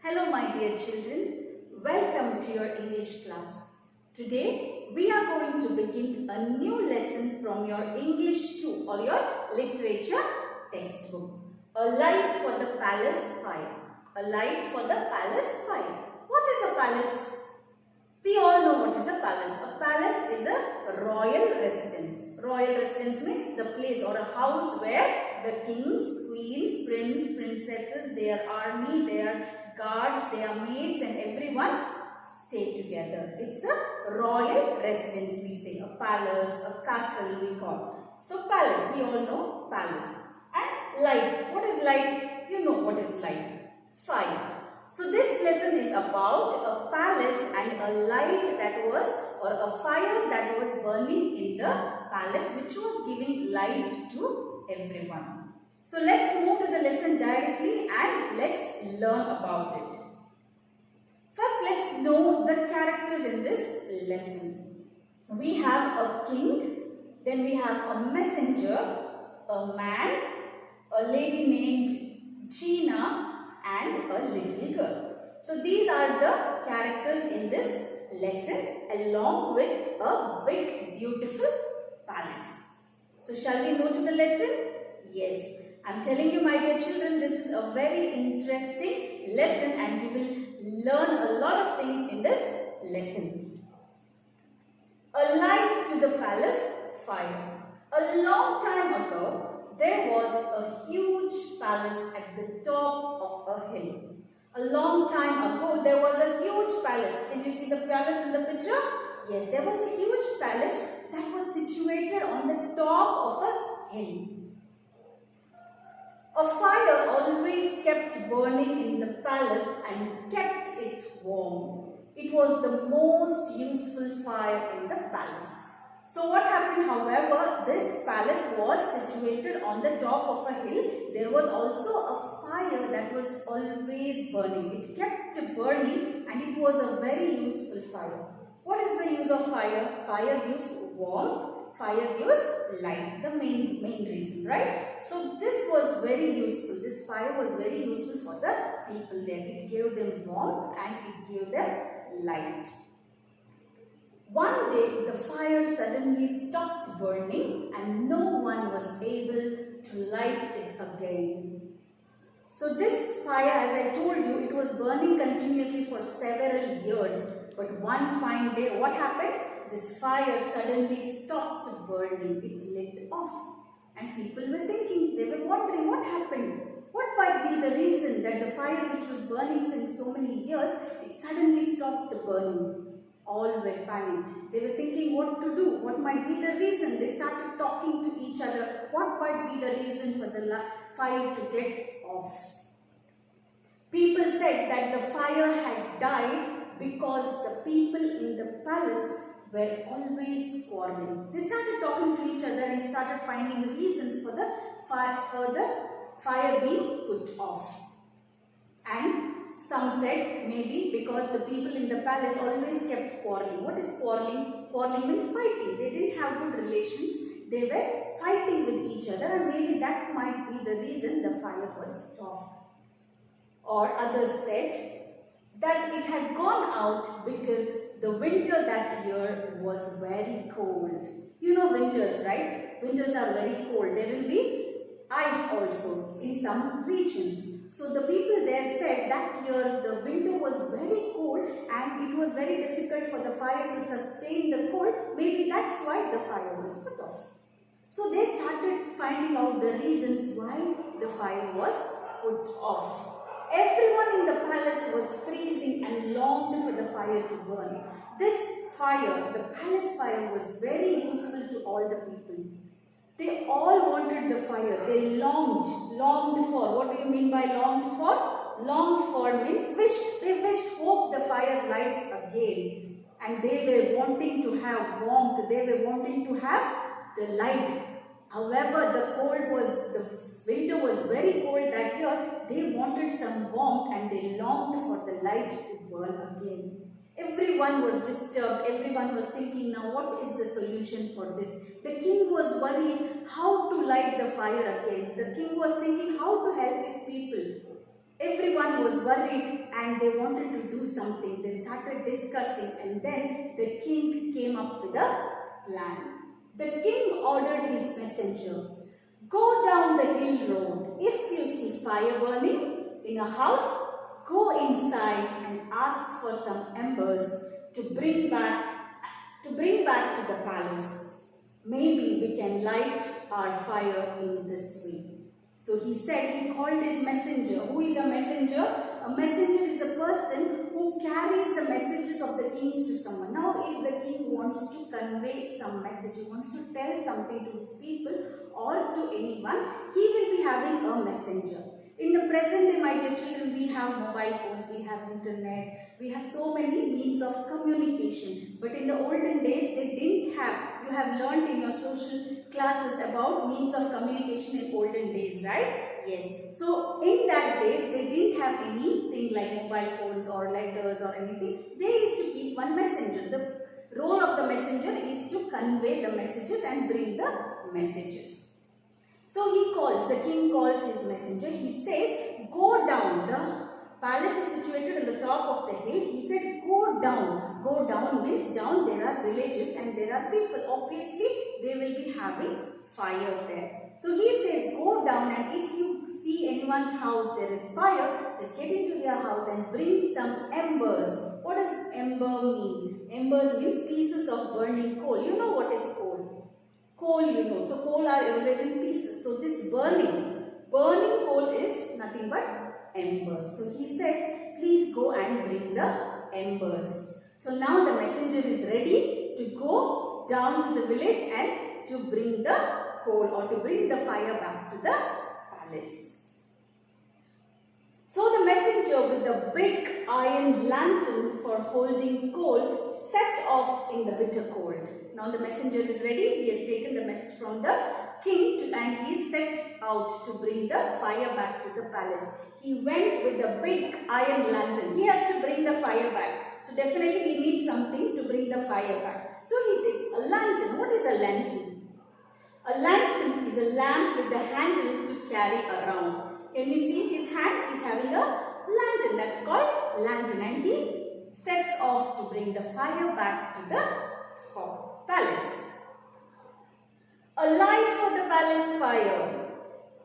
Hello my dear children, welcome to your English class. Today we are going to begin a new lesson from your English 2 or your literature textbook. A light for the palace fire. A light for the palace fire. What is a palace? We all know what is a palace. A palace is a royal residence. Royal residence means the place or a house where the kings, queens, princesses, their army, their guards, their maids and everyone stay together. It's a royal residence we say. A palace, a castle we call. So palace, we all know palace. And light. What is light? You know what is light. Fire. So this lesson is about a palace and a light that was or a fire that was burning in the palace which was giving light to everyone. So let's move to the lesson directly and let's learn about it. First let's know the characters in this lesson. We have a king, then we have a messenger, a man, a lady named Gina and a little girl. So these are the characters in this lesson along with a big beautiful palace. So shall we go to the lesson? Yes. I am telling you my dear children, this is a very interesting lesson and you will learn a lot of things in this lesson. A light to the palace fire. A long time ago, there was a huge palace at the top of a hill. A long time ago, there was a huge palace. Can you see the palace in the picture? Yes, there was a huge palace that was situated on the top of a hill. A fire always kept burning in the palace and kept it warm. It was the most useful fire in the palace. So what happened, however, this palace was situated on the top of a hill. There was also a fire that was always burning. It kept burning and it was a very useful fire. What is the use of fire? Fire gives warmth, fire gives light, the main reason, right? So this was very useful. This fire was very useful for the people there. It gave them warmth and it gave them light. One day, the fire suddenly stopped burning and no one was able to light it again. So this fire, as I told you, it was burning continuously for several years. But one fine day, what happened? This fire suddenly stopped burning. It lit off. And people were thinking, they were wondering what happened. What might be the reason that the fire which was burning since so many years, it suddenly stopped burning? All were panicked. They were thinking what to do, what might be the reason. They started talking to each other. What might be the reason for the fire to get off? People said that the fire had died because the people in the palace were always quarreling. They started talking to each other and started finding reasons for the fire being put off. And some said maybe because the people in the palace always kept quarreling. What is quarreling? Quarreling means fighting. They didn't have good relations. They were fighting with each other and maybe that might be the reason the fire was put off. Or others said that it had gone out because the winter that year was very cold. You know winters, right? Winters are very cold. There will be ice also in some regions. So the people there said that year the winter was very cold and it was very difficult for the fire to sustain the cold. Maybe that's why the fire was put off. So they started finding out the reasons why the fire was put off. Everyone in the palace was freezing and longed for the fire to burn. This fire, the palace fire, was very useful to all the people. They all wanted the fire. They longed for. What do you mean by longed for? Longed for means wished. They wished, hope the fire lights again. And they were wanting to have warmth. They were wanting to have the light. However, the winter was very cold that year. They wanted some warmth and they longed for the light to burn again. Everyone was disturbed. Everyone was thinking, now what is the solution for this? The king was worried how to light the fire again. The king was thinking how to help his people. Everyone was worried and they wanted to do something. They started discussing and then the king came up with a plan. The king ordered his messenger, "Go down the hill road. If you see fire burning in a house, go inside and ask for some embers to bring back to the palace. Maybe we can light our fire in this way." So he said, he called his messenger. Who is a messenger? A messenger is a person who carries the messages of the kings to someone. Now, if the king wants to convey some message, he wants to tell something to his people or to anyone, he will be having a messenger. In the present day, my dear children, we have mobile phones, we have internet, we have so many means of communication. But in the olden days, they didn't have. You have learnt in your social classes about means of communication in olden days, right? Yes. So, in that days, they didn't have anything like mobile phones or letters or anything. They used to keep one messenger. The role of the messenger is to convey the messages and bring the messages. So the king calls his messenger. He says, "Go down. The palace is situated on the top of the hill." He said, "Go down." Go down means down there are villages and there are people. Obviously, they will be having fire there. So he says, "Go down, and if you see anyone's house there is fire, just get into their house and bring some embers." What does ember mean? Embers means pieces of burning coal. You know what is coal? Coal, you know. So coal are always in pieces. So this burning coal is nothing but embers. So he said, "Please go and bring the embers." So now the messenger is ready to go down to the village and to bring the coal or to bring the fire back to the palace. So the messenger with the big iron lantern for holding coal set off in the bitter cold. Now the messenger is ready. He has taken the message from the king and he set out to bring the fire back to the palace. He went with the big iron lantern. He has to bring the fire back. So definitely he needs something to bring the fire back. So he takes a lantern. What is a lantern? A lantern is a lamp with a handle to carry around. Can you see his hand? He is having a lantern. That's called lantern. And he sets off to bring the fire back to the palace. "A light for the palace fire,"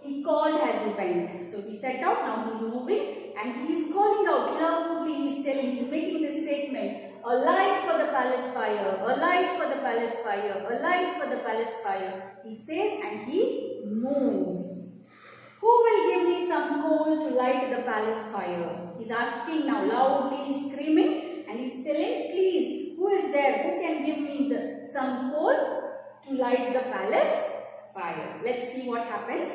he called as he went. So he set out. Now he is moving and he is calling out loudly. He is telling, he is making this statement. "A light for the palace fire. A light for the palace fire. A light for the palace fire." He says and he moves. "Who will give me some coal to light the palace fire?" He is asking now loudly, he is screaming and he is telling, "Please, who is there? Who can give me some coal to light the palace fire?" Let's see what happens.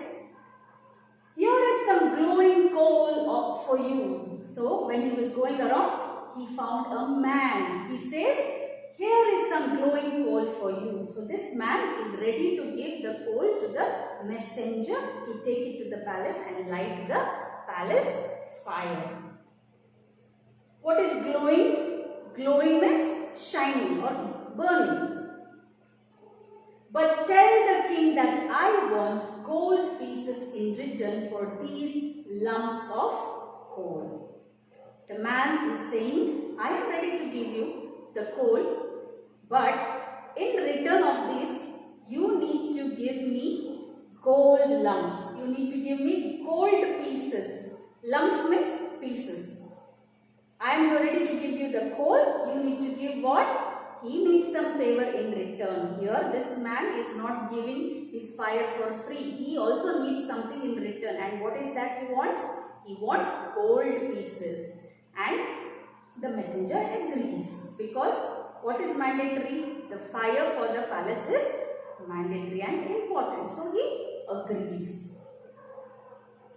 "Here is some glowing coal for you." So when he was going around, he found a man. He says, "Here is some glowing coal for you." So this man is ready to give the coal to the messenger to take it to the palace and light the palace fire. What is glowing? Glowing means shining or burning. "But tell the king that I want gold pieces in return for these lumps of coal." The man is saying, "I am ready to give you the coal, but in return of this, you need to give me gold lumps. You need to give me gold pieces." Lumps means pieces. "I am ready to give you the coal. You need to give what?" He needs some favor in return. Here, this man is not giving his fire for free. He also needs something in return. And what is that he wants? He wants gold pieces. And the messenger agrees. Because what is mandatory? The fire for the palace is mandatory and important. So he agrees.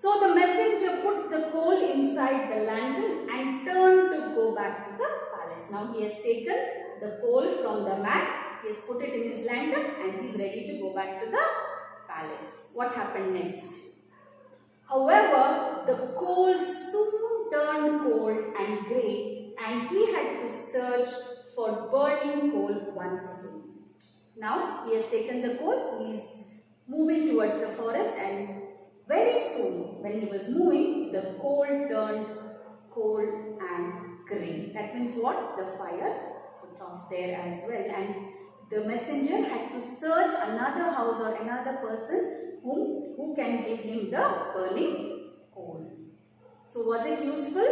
So the messenger put the coal inside the lantern and turned to go back to the palace. Now he has taken the coal from the man, he has put it in his lantern and he is ready to go back to the palace. What happened next? However, the coal soon turned cold and grey and he had to search for burning coal once again. Now he has taken the coal, he is moving towards the forest and very soon when he was moving, the coal turned cold and grey. That means what? The fire put off there as well, and the messenger had to search another house or another person who can give him the burning coal. So was it useful?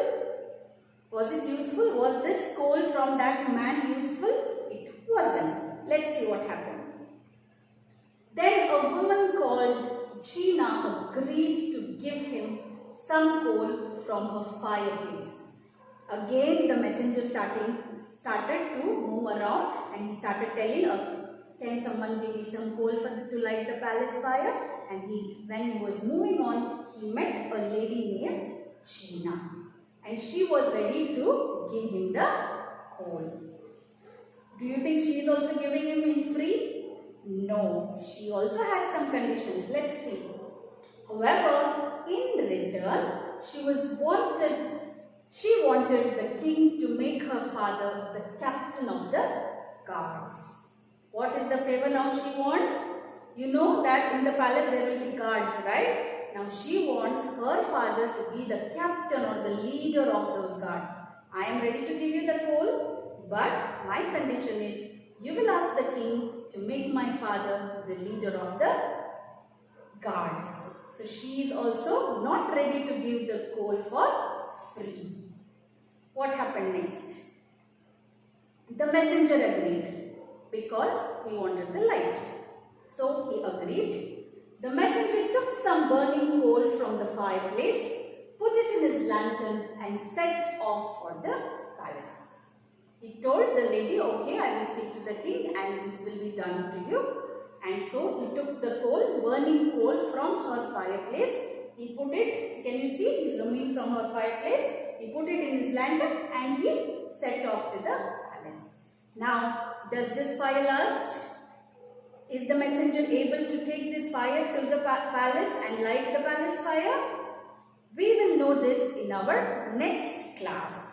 Was it useful? Was this coal from that man useful? It wasn't. Let's see what happened. Then a woman called Gina agreed to give him some coal from her fireplace. Again the messenger started to move around, and he started telling, can someone give me some coal to light the palace fire? And when he was moving on, he met a lady named Gina, and she was ready to give him the coal. Do you think she is also giving him in free? No, she also has some conditions. Let's see. However, in return, she wanted the king to make her father the captain of the guards. What is the favor now she wants? You know that in the palace there will be guards, right? Now she wants her father to be the captain or the leader of those guards. I am ready to give you the coal, but my condition is you will ask the king to make my father the leader of the guards. So she is also not ready to give the coal for free. What happened next? The messenger agreed because he wanted the light. So he agreed. The messenger took some burning coal from the fireplace, put it in his lantern and set off for the palace. He told the lady, okay, I will speak to the king and this will be done to you. And so he took the coal, burning coal from her fireplace. He put it, can you see, he is removing from her fireplace. He put it in his lantern and he set off to the palace. Now, does this fire last? Is the messenger able to take this fire to the palace and light the palace fire? We will know this in our next class.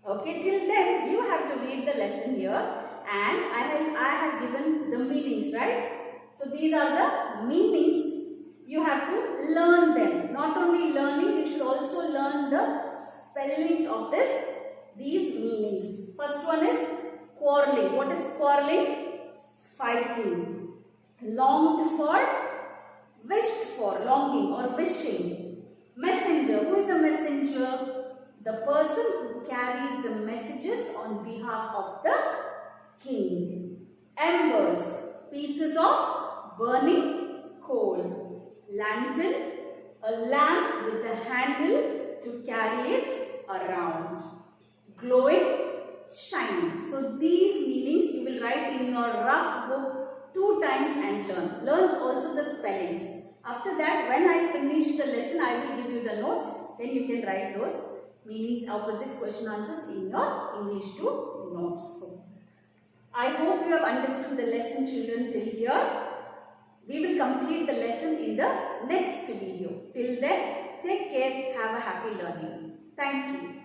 Okay, till then you have to read the lesson here, and I have given the meanings, right? So these are the meanings. You have to learn them. Not only learning, you should also learn the spellings of these meanings. First one is quarreling. What is quarreling? Fighting. Longed for, wished for, longing or wishing. Messenger. Who is a messenger? The person who carries the messages on behalf of the king. Embers. Pieces of burning coal. Lantern, a lamp with a handle to carry it around. Glowing, shining. So these meanings you will write in your rough book 2 times and learn. Learn also the spellings. After that, when I finish the lesson, I will give you the notes. Then you can write those meanings, opposites, question answers in your English 2 notes book. I hope you have understood the lesson, children, till here. We will complete the lesson in the next video. Till then, take care. Have a happy learning. Thank you.